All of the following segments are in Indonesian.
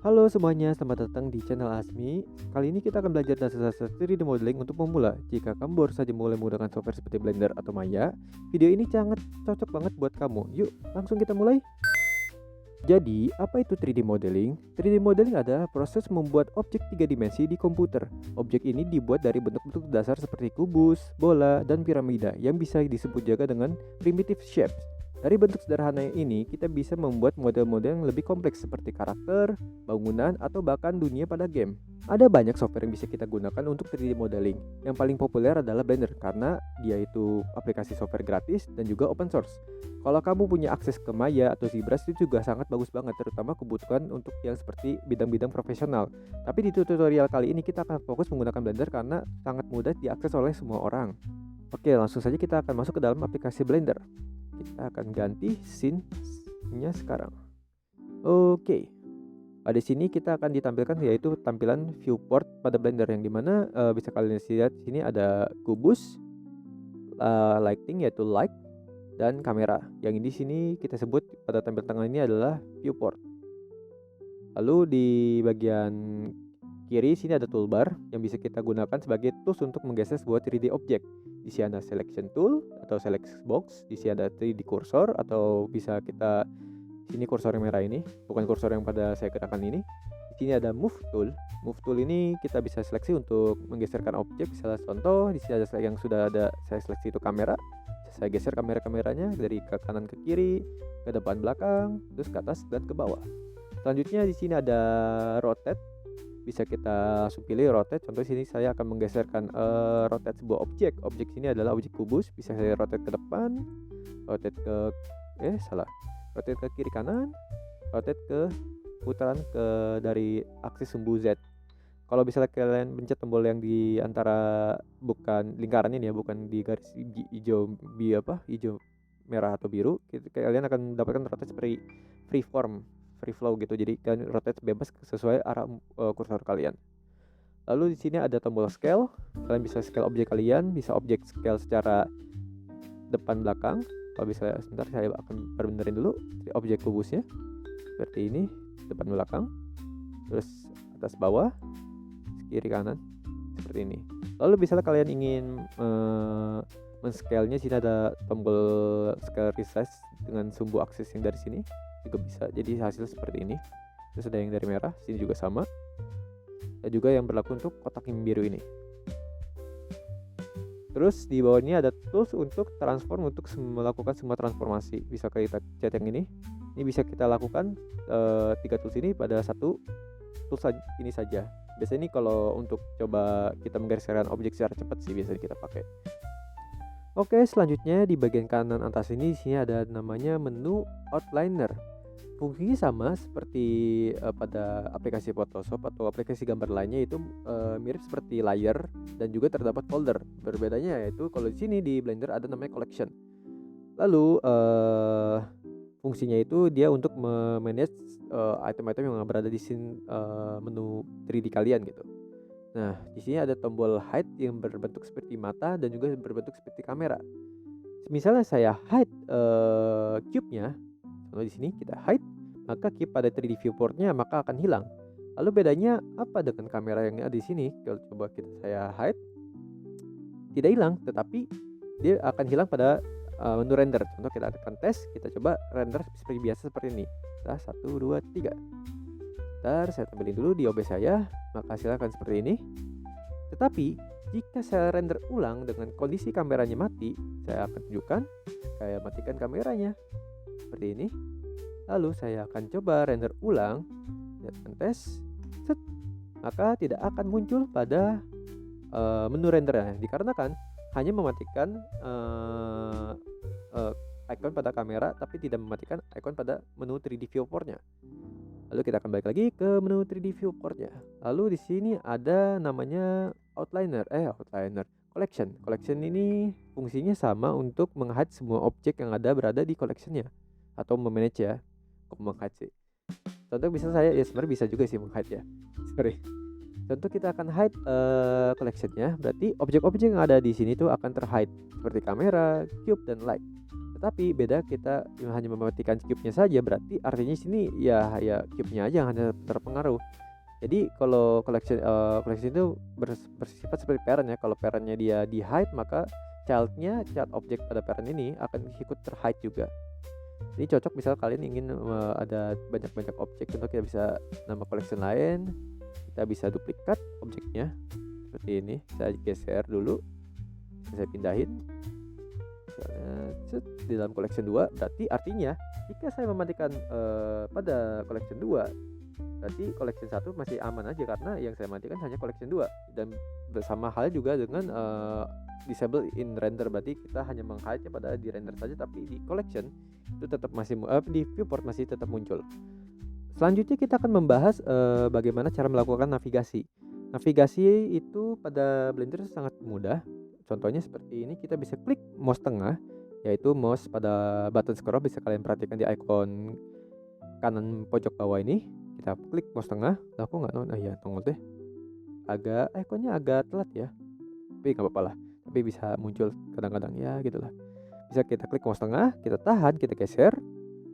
Halo semuanya, selamat datang di channel Asmi. Kali ini kita akan belajar dasar-dasar 3D modeling untuk pemula. Jika kamu baru saja mulai menggunakan software seperti Blender atau Maya, video ini sangat cocok banget buat kamu. Yuk, langsung kita mulai. Jadi, apa itu 3D modeling? 3D modeling adalah proses membuat objek 3 dimensi di komputer. Objek ini dibuat dari bentuk-bentuk dasar seperti kubus, bola, dan piramida yang bisa disebut juga dengan primitive shapes. Dari bentuk sederhana ini, kita bisa membuat model-model yang lebih kompleks seperti karakter, bangunan, atau bahkan dunia pada game. Ada banyak software yang bisa kita gunakan untuk 3D modeling. Yang paling populer adalah Blender karena dia itu aplikasi software gratis dan juga open source. Kalau kamu punya akses ke Maya atau ZBrush itu juga sangat bagus banget, terutama kebutuhan untuk yang seperti bidang-bidang profesional. Tapi di tutorial kali ini kita akan fokus menggunakan Blender karena sangat mudah diakses oleh semua orang. Oke, langsung saja kita akan masuk ke dalam aplikasi Blender. Kita akan ganti scene-nya sekarang. Oke. Di sini kita akan ditampilkan yaitu tampilan viewport pada Blender yang dimana bisa kalian lihat di sini ada kubus, lighting yaitu light, dan kamera. Yang di sini kita sebut pada tampilan tengah ini adalah viewport. Lalu di bagian kiri sini ada toolbar yang bisa kita gunakan sebagai tools untuk menggeser sebuah 3D object. Di sini ada selection tool atau select box, di sini ada 3D cursor atau bisa kita sini kursor yang merah ini, bukan kursor yang pada saya gerakkan ini. Di sini ada move tool. Move tool ini kita bisa seleksi untuk menggeserkan objek. Misalnya contoh, di sini ada yang sudah ada saya seleksi itu kamera. Saya geser kamera-kameranya dari ke kanan ke kiri, ke depan belakang, terus ke atas dan ke bawah. Selanjutnya di sini ada rotate. Bisa kita pilih rotate. Contoh sini saya akan menggeserkan rotate sebuah objek. Objek sini adalah objek kubus. Bisa saya rotate ke depan, rotate ke rotate ke kiri kanan, rotate ke putaran ke dari aksis sumbu Z. Kalau misalnya kalian pencet tombol yang di antara bukan lingkaran ini ya, bukan di garis hijau hijau merah atau biru, kalian akan mendapatkan rotate seperti free flow gitu. Jadi kalian rotate bebas sesuai arah kursor kalian. Lalu di sini ada tombol scale. Kalian bisa scale objek kalian, bisa objek scale secara depan belakang. Kalau bisa sebentar saya akan benerin dulu objek kubusnya. Seperti ini, depan belakang. Terus atas bawah, kiri kanan seperti ini. Lalu misalnya kalian ingin men-scale-nya, sini ada tombol scale resize dengan sumbu aksis yang dari sini juga bisa. Jadi hasil seperti ini. Terus ada yang dari merah, sini juga sama. Dan juga yang berlaku untuk kotak yang biru ini. Terus di bawah ini ada tools untuk transform, untuk melakukan semua transformasi. Bisa kita chat yang ini. Ini bisa kita lakukan 3 tools ini pada satu tools ini saja. Biasanya ini kalau untuk coba kita menggeserkan objek secara cepat sih biasanya kita pakai. Oke, selanjutnya di bagian kanan atas ini di sini ada namanya menu outliner. Fungsinya sama seperti pada aplikasi Photoshop atau aplikasi gambar lainnya, itu mirip seperti layer dan juga terdapat folder. Berbedanya yaitu kalau di sini di Blender ada namanya collection. Lalu fungsinya itu dia untuk memanage item-item yang berada di scene menu 3D kalian gitu. Nah, di sini ada tombol hide yang berbentuk seperti mata dan juga berbentuk seperti kamera. Misalnya saya hide cube-nya, kalau di sini kita hide, maka cube pada 3D viewport-nya maka akan hilang. Lalu bedanya apa dengan kamera yang ada di sini? Kalau coba saya hide, tidak hilang, tetapi dia akan hilang pada menu render. Contoh kita akan tes, kita coba render seperti biasa seperti ini. Nah, 1, 2, 3. Ntar saya tampilin dulu di OBS saya, maka hasilnya akan seperti ini. Tetapi jika saya render ulang dengan kondisi kameranya mati, saya akan tunjukkan, saya matikan kameranya seperti ini. Lalu saya akan coba render ulang, dan tes, maka tidak akan muncul pada menu rendernya, dikarenakan hanya mematikan icon pada kamera, tapi tidak mematikan icon pada menu 3D viewportnya. Lalu kita akan balik lagi ke menu 3D viewportnya. Lalu di sini ada namanya outliner collection. Collection ini fungsinya sama untuk meng-hide semua objek yang berada di collectionnya atau memanage ya, meng-hide sih. Contoh bisa saya sebenarnya bisa juga sih meng-hide ya. Sorry. Contoh kita akan hide collectionnya, berarti objek-objek yang ada di sini tuh akan terhide seperti kamera, cube, dan light. Tetapi beda kita hanya mematikan cube-nya saja, berarti artinya sini ya cube-nya aja yang hanya terpengaruh. Jadi kalau collection itu bersifat seperti parent ya. Kalau parentnya dia di hide, maka child objek pada parent ini akan ikut terhide juga. Ini cocok misal kalian ingin ada banyak objek, untuk kita bisa nama collection lain, kita bisa duplikat objeknya seperti ini. Saya geser dulu, saya pindahin misalnya di dalam collection 2. Berarti artinya jika saya mematikan pada collection 2, berarti collection 1 masih aman aja, karena yang saya matikan hanya collection 2. Dan bersama hal juga dengan disable in render, berarti kita hanya meng-hide pada di render saja, tapi di collection itu tetap masih di viewport masih tetap muncul. Selanjutnya kita akan membahas bagaimana cara melakukan navigasi. Navigasi itu pada Blender sangat mudah. Contohnya seperti ini, kita bisa klik mouse tengah, yaitu mouse pada button scroll. Bisa kalian perhatikan di icon kanan pojok bawah ini. Kita klik mouse tengah. Lah kok nggak nongol deh. Ikonnya agak telat ya, tapi nggak apa-apa lah. Tapi bisa muncul kadang-kadang ya gitulah. Bisa kita klik mouse tengah, kita tahan, kita geser,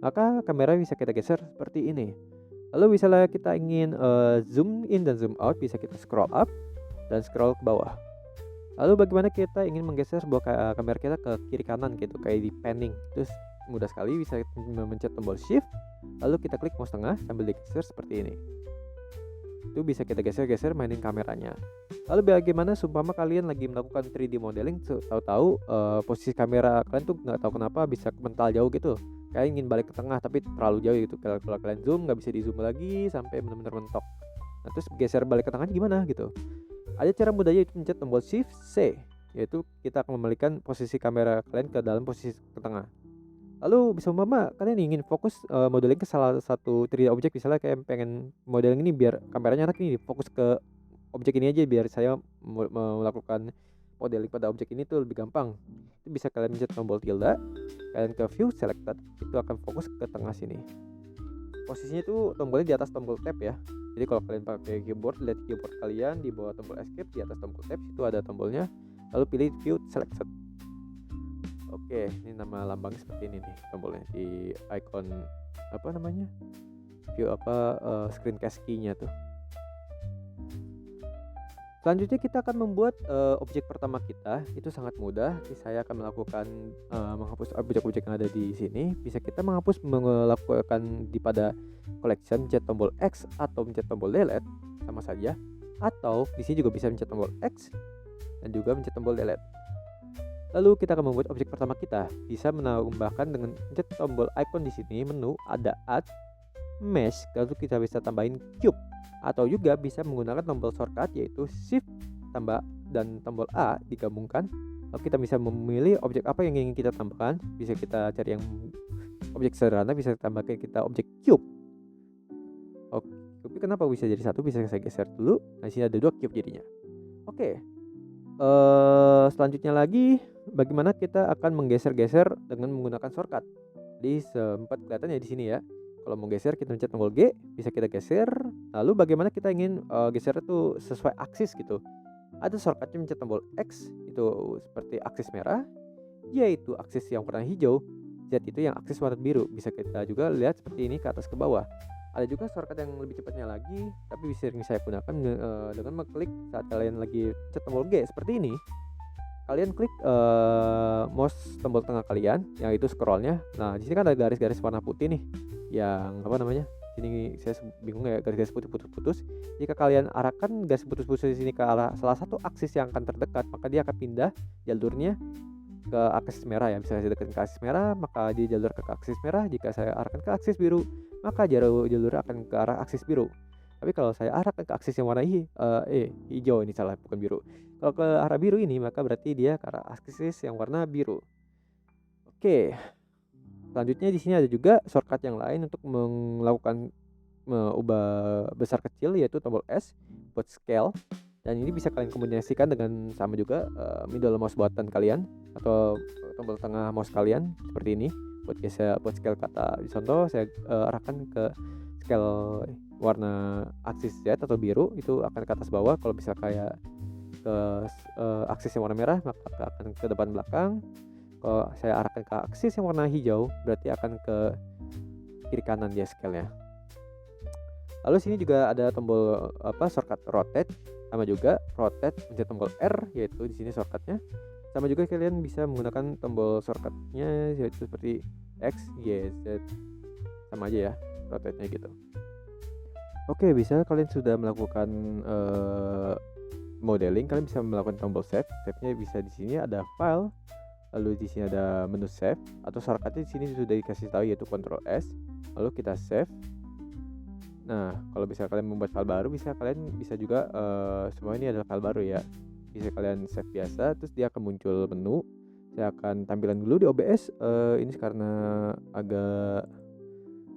maka kamera bisa kita geser seperti ini. Lalu misalnya kita ingin zoom in dan zoom out, bisa kita scroll up dan scroll ke bawah. Lalu bagaimana kita ingin menggeser sebuah kamera kita ke kiri kanan gitu, kayak di panning. Terus mudah sekali, bisa memencet tombol shift, lalu kita klik mouse tengah sambil digeser seperti ini. Itu bisa kita geser-geser mainin kameranya. Lalu bagaimana seumpama kalian lagi melakukan 3D modeling, tahu-tahu posisi kamera kalian tuh nggak tahu kenapa bisa mental jauh gitu. Kayak ingin balik ke tengah tapi terlalu jauh gitu. Kalau kalian zoom nggak bisa di zoom lagi sampai benar-benar mentok. Nah, terus geser balik ke tengah gimana gitu? Ada cara mudahnya, itu mencet tombol shift C, yaitu kita akan membalikan posisi kamera kalian ke dalam posisi ke tengah. Lalu bisa umpama kalian ingin fokus modeling ke salah satu 3D objek, misalnya kayak pengen modeling ini biar kameranya enak nih, fokus ke objek ini aja biar saya melakukan modeling pada objek ini tuh lebih gampang. Itu bisa kalian mencet tombol tilde, kalian ke view selected, itu akan fokus ke tengah sini. Posisinya itu tombolnya di atas tombol tab ya. Jadi kalau kalian pakai keyboard, lihat keyboard kalian di bawah tombol escape, di atas tombol tab itu ada tombolnya. Lalu pilih view selected. Oke, ini nama lambangnya seperti ini nih tombolnya di icon view screencast key-nya tuh. Selanjutnya kita akan membuat objek pertama kita. Itu sangat mudah. Saya akan melakukan menghapus objek-objek yang ada di sini. Bisa kita melakukan di pada collection, mencet tombol X atau mencet tombol delete, sama saja. Atau di sini juga bisa mencet tombol X dan juga mencet tombol delete. Lalu kita akan membuat objek pertama kita. Bisa menambahkan dengan mencet tombol icon di sini, menu ada add, mesh, lalu kita bisa tambahin cube. Atau juga bisa menggunakan tombol shortcut, yaitu shift tambah dan tombol A digabungkan. Lalu kita bisa memilih objek apa yang ingin kita tambahkan. Bisa kita cari yang objek sederhana, bisa tambahkan kita objek cube. Oke, tapi kenapa bisa jadi satu? Bisa saya geser dulu. Nah, sini ada 2 cube jadinya. Oke. Selanjutnya lagi, bagaimana kita akan menggeser-geser dengan menggunakan shortcut. Jadi sempat kelihatan ya di sini ya. Kalau mau geser kita pencet tombol G, bisa kita geser. Lalu bagaimana kita ingin geser itu sesuai aksis gitu. Ada shortcutnya, mencet tombol X, itu seperti aksis merah, yaitu aksis yang warna hijau. Z itu yang aksis warna biru. Bisa kita juga lihat seperti ini ke atas ke bawah. Ada juga shortcut yang lebih cepatnya lagi, tapi sering saya gunakan dengan mengklik saat kalian lagi pencet tombol G seperti ini. Kalian klik mouse tombol tengah kalian, yang itu scrollnya. Nah, di sini kan ada garis-garis warna putih nih, yang Ini saya bingung ya, garis-garis putih putus-putus. Jika kalian arahkan garis putus-putus di sini ke arah salah satu aksis yang akan terdekat, maka dia akan pindah jalurnya ke aksis merah ya. Bisa saya dekat ke aksis merah, maka dia jalur ke aksis merah. Jika saya arahkan ke aksis biru, maka jalur akan ke arah aksis biru. Tapi kalau saya arahkan ke aksis yang warna hijau, ini salah, bukan biru. Kalau ke arah biru ini, maka berarti dia ke arah aksis yang warna biru. Oke. Selanjutnya di sini ada juga shortcut yang lain untuk melakukan ubah besar kecil, yaitu tombol S buat scale. Dan ini bisa kalian kombinasikan dengan sama juga middle mouse button kalian atau tombol tengah mouse kalian seperti ini buat scale kata. Contoh saya arahkan ke scale warna aksis Z atau biru, itu akan ke atas bawah. Kalau bisa kayak ke aksis yang warna merah, maka akan ke depan belakang. Kalau saya arahkan ke aksis yang warna hijau, berarti akan ke kiri kanan dia scale-nya. Lalu sini juga ada tombol shortcut rotate, sama juga rotate mencet tombol R, yaitu di sini shortcutnya. Sama juga kalian bisa menggunakan tombol shortcutnya yaitu seperti X, Y, Z, sama aja ya rotate-nya gitu. Oke, bisa kalian sudah melakukan modeling, kalian bisa melakukan tombol save. Save-nya bisa di sini ada file, lalu di sini ada menu save, atau shortcutnya di sini sudah dikasih tahu yaitu Ctrl S. Lalu kita save. Nah, kalau bisa kalian membuat file baru, kalian bisa juga semua ini adalah file baru ya. Bisa kalian save biasa, terus dia akan muncul menu. Saya akan tampilan dulu di OBS. Ini karena agak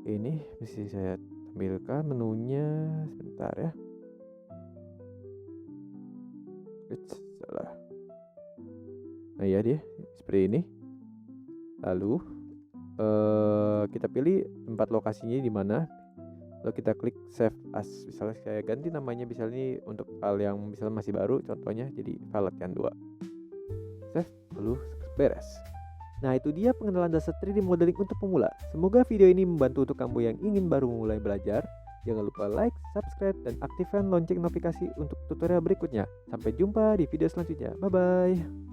ini mesti saya tampilkan menunya sebentar ya. Salah. Nah ya dia seperti ini. Lalu kita pilih tempat lokasinya di mana. Lalu kita klik save as. Misalnya saya ganti namanya, misalnya ini untuk file yang misalnya masih baru, contohnya jadi file latihan 2. Save, lalu beres. Nah, itu dia pengenalan dasar 3D modeling untuk pemula. Semoga video ini membantu untuk kamu yang ingin baru mulai belajar. Jangan lupa like, subscribe, dan aktifkan lonceng notifikasi untuk tutorial berikutnya. Sampai jumpa di video selanjutnya. Bye-bye.